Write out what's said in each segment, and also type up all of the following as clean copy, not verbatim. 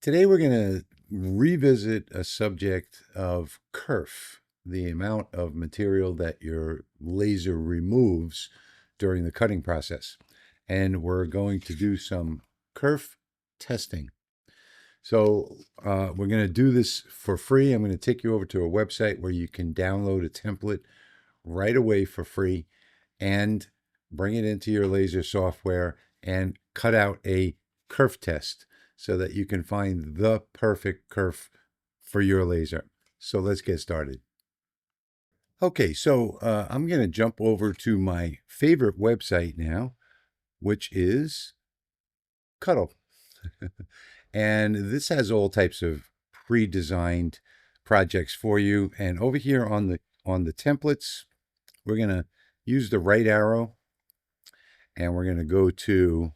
Today we're going to revisit a subject of kerf, the amount of material that your laser removes during the cutting process. And we're going to do some kerf testing. So we're going to do this for free. I'm going to take you over to a website where you can download a template right away for free and bring it into your laser software and cut out a kerf test so that you can find the perfect kerf for your laser. So let's get started. Okay, so I'm going to jump over to my favorite website now, which is Cuttle. And this has all types of pre-designed projects for you. And over here on the templates, we're going to use the right arrow and we're going to go to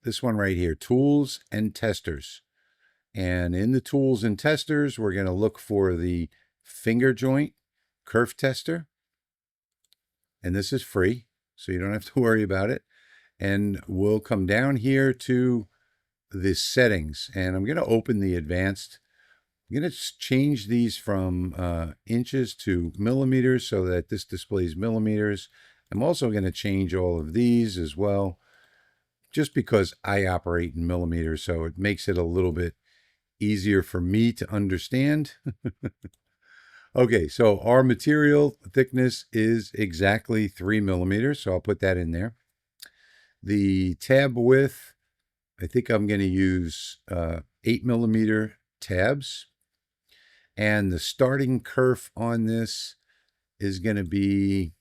this one right here, Tools and Testers. And in the Tools and Testers, we're going to look for the finger joint kerf tester. And this is free, so you don't have to worry about it. And we'll come down here to the settings, and I'm going to open the advanced. I'm going to change these from inches to millimeters so that this displays millimeters. I'm also going to change all of these as well, just because I operate in millimeters, so it makes it a little bit easier for me to understand. Okay, so our material thickness is exactly 3 millimeters, so I'll put that in there. The tab width, I think I'm going to use 8 millimeter tabs. And the starting kerf on this is going to be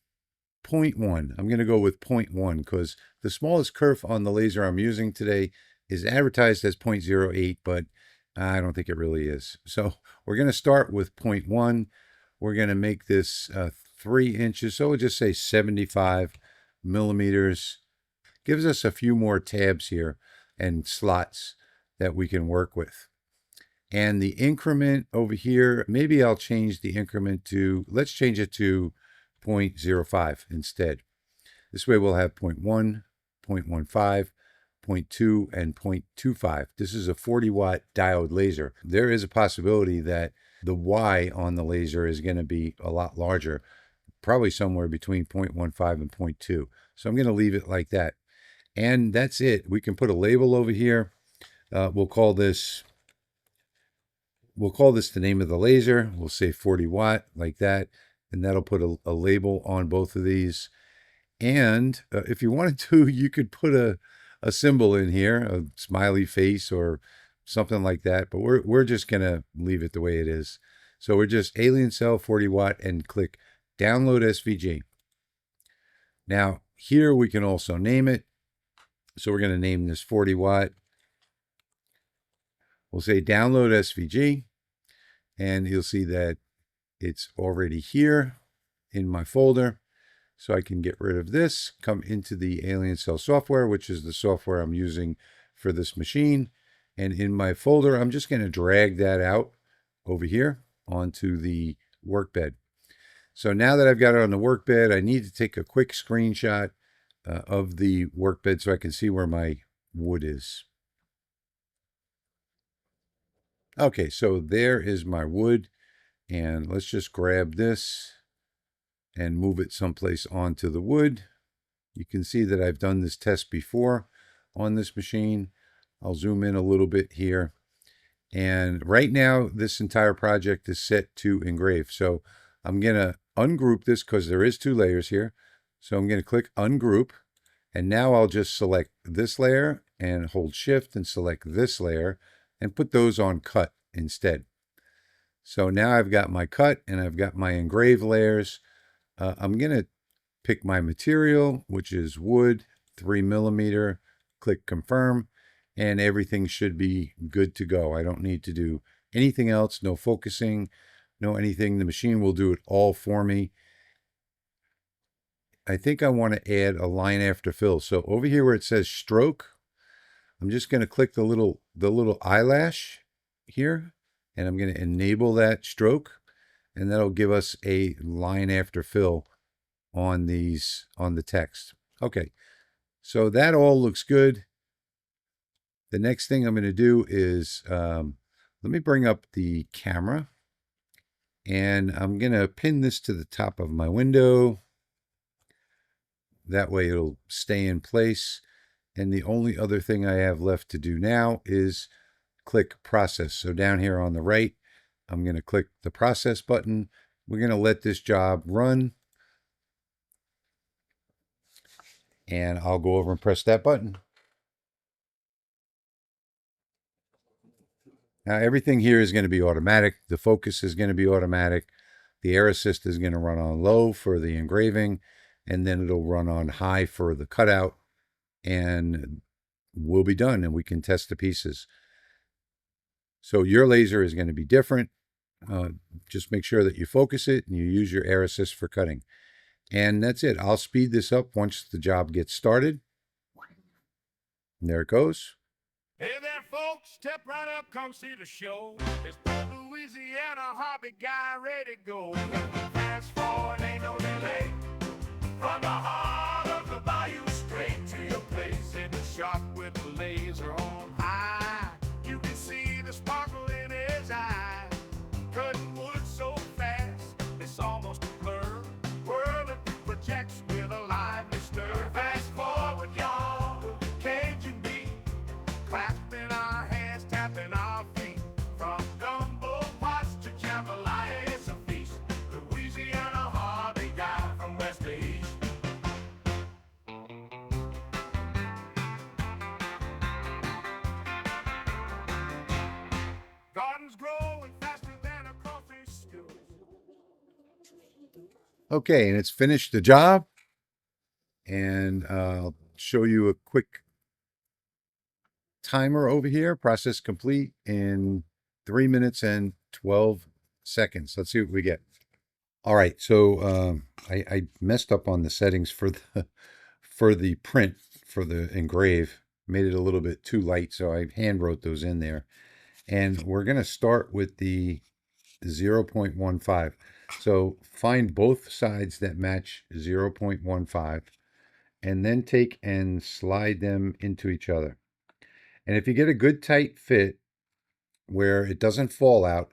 0.1. I'm going to go with 0.1 because the smallest kerf on the laser I'm using today is advertised as 0.08, but I don't think it really is. So we're going to start with 0.1. We're going to make this 3 inches. So we'll just say 75 millimeters. Gives us a few more tabs here and slots that we can work with. And the increment over here, maybe I'll change the increment to, let's change it to 0.05 instead. This way we'll have 0.1, 0.15, 0.2, and 0.25. This is a 40-watt diode laser. There is a possibility that the Y on the laser is going to be a lot larger, probably somewhere between 0.15 and 0.2. So I'm going to leave it like that. And that's it. We can put a label over here. We'll call this the name of the laser. We'll say 40 watt like that. And that'll put a label on both of these. And if you wanted to, you could put a symbol in here, a smiley face or something like that. But we're just going to leave it the way it is. So we're just Aliencell 40 watt and click download SVG. Now here we can also name it. So we're going to name this 40 watt. We'll say download SVG, and you'll see that it's already here in my folder. So I can get rid of this, come into the Aliencell software, which is the software I'm using for this machine. And in my folder, I'm just going to drag that out over here onto the workbed. So now that I've got it on the workbed, I need to take a quick screenshot of the workbed so I can see where my wood is. Okay, so there is my wood, and let's just grab this and move it someplace onto the wood. You can see that I've done this test before on this machine. I'll zoom in a little bit here. And right now, this entire project is set to engrave. So I'm going to ungroup this because there is 2 layers here. So I'm going to click ungroup, and now I'll just select this layer and hold shift and select this layer and put those on cut instead. So now I've got my cut and I've got my engrave layers. I'm going to pick my material, which is wood, 3 millimeter, click confirm, and everything should be good to go. I don't need to do anything else, no focusing, no anything. The machine will do it all for me. I think I want to add a line after fill. So over here where it says stroke, I'm just going to click the little eyelash here, and I'm going to enable that stroke, and that'll give us a line after fill on the text. Okay, so that all looks good. The next thing I'm going to do is, let me bring up the camera, and I'm going to pin this to the top of my window. That way it'll stay in place. And the only other thing I have left to do now is click process. So down here on the right, I'm going to click the process button. We're going to let this job run. And I'll go over and press that button. Now everything here is going to be automatic. The focus is going to be automatic. The air assist is going to run on low for the engraving, and then it'll run on high for the cutout, and we'll be done and we can test the pieces. So your laser is going to be different. Just make sure that you focus it and you use your air assist for cutting. And that's it. I'll speed this up once the job gets started. And there it goes. Hey there, folks. Step right up, come see the show. It's the Louisiana Hobby Guy ready to go. Fast forward, ain't no delay. From the heart of the bayou straight to your place. In the shop with the laser on high. You can see the sparkle in his eye. Cutting wood so fast, it's almost a blur. Whirling through projects with a lively stir. Fast forward, y'all. Cajun beat. Clapping our hands, tapping our feet. From gumbo pots to jambalaya, it's a feast. Louisiana Hobby Guy from west to east. Gardens growing faster than a crawfish stew. Okay, and it's finished the job. And I'll show you a quick timer over here. Process complete in 3 minutes and 12 seconds. Let's see what we get. All right, so I messed up on the settings for the print for the engrave. Made it a little bit too light, so I hand wrote those in there. And we're going to start with the 0.15. So find both sides that match 0.15, and then take and slide them into each other. And if you get a good tight fit where it doesn't fall out,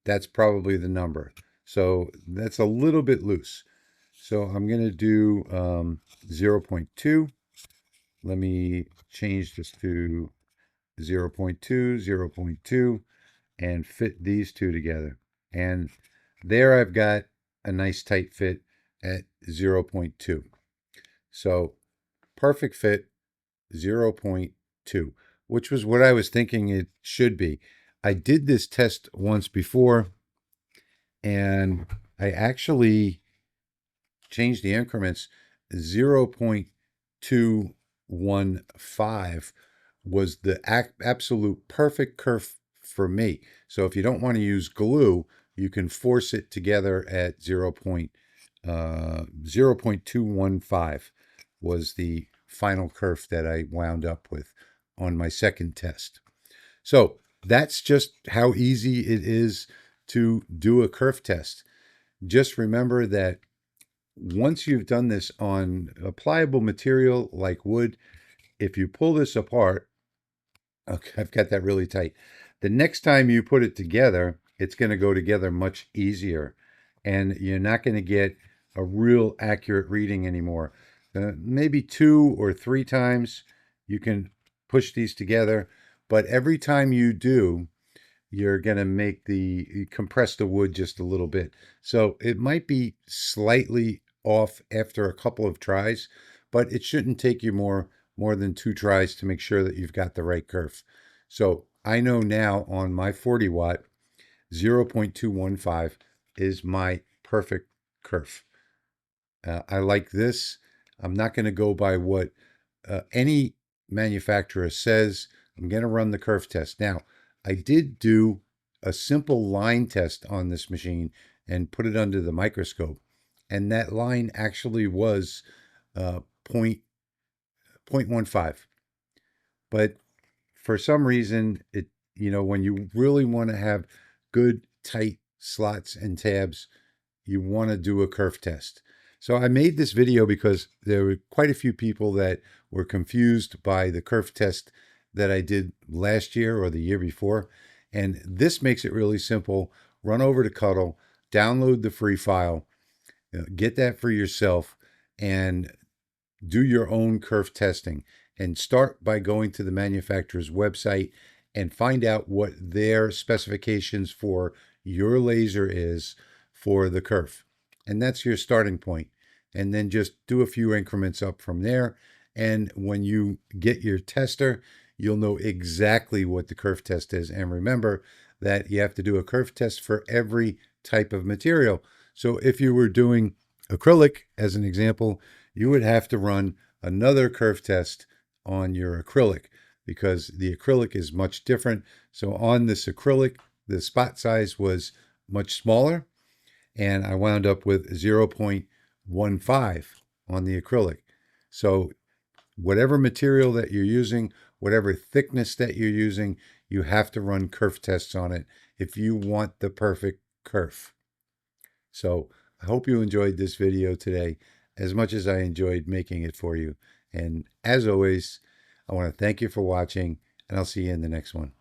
that's probably the number. So that's a little bit loose. So I'm going to do 0.2. Let me change this to 0.2, 0.2, and fit these two together. And there I've got a nice tight fit at 0.2. So perfect fit, 0.2, which was what I was thinking it should be. I did this test once before, and I actually changed the increments. 0.215 was the absolute perfect kerf for me. So if you don't want to use glue, you can force it together at 0.215 was the final kerf that I wound up with on my second test. So that's just how easy it is to do a kerf test. Just remember that once you've done this on a pliable material like wood, if you pull this apart, okay, I've got that really tight. The next time you put it together, it's going to go together much easier, and you're not going to get a real accurate reading anymore. Maybe 2 or 3 times you can push these together, but every time you do, you're going to compress the wood just a little bit. So it might be slightly off after a couple of tries, but it shouldn't take you more than 2 tries to make sure that you've got the right kerf. So I know now on my 40 watt, 0.215 is my perfect kerf. I like this. I'm not going to go by what any manufacturer says. I'm going to run the kerf test. Now, I did do a simple line test on this machine and put it under the microscope, and that line actually was 0.15. But for some reason, when you really want to have good tight slots and tabs, you want to do a kerf test. So I made this video because there were quite a few people that were confused by the kerf test that I did last year or the year before. And this makes it really simple. Run over to Cuttle, download the free file, get that for yourself, and do your own kerf testing. And start by going to the manufacturer's website and find out what their specifications for your laser is for the kerf. And that's your starting point. And then just do a few increments up from there. And when you get your tester, you'll know exactly what the kerf test is. And remember that you have to do a kerf test for every type of material. So if you were doing acrylic, as an example, you would have to run another kerf test on your acrylic, because the acrylic is much different. So on this acrylic, the spot size was much smaller, and I wound up with 0.15 on the acrylic. So whatever material that you're using, whatever thickness that you're using, you have to run kerf tests on it if you want the perfect kerf. So I hope you enjoyed this video today as much as I enjoyed making it for you. And as always, I want to thank you for watching, and I'll see you in the next one.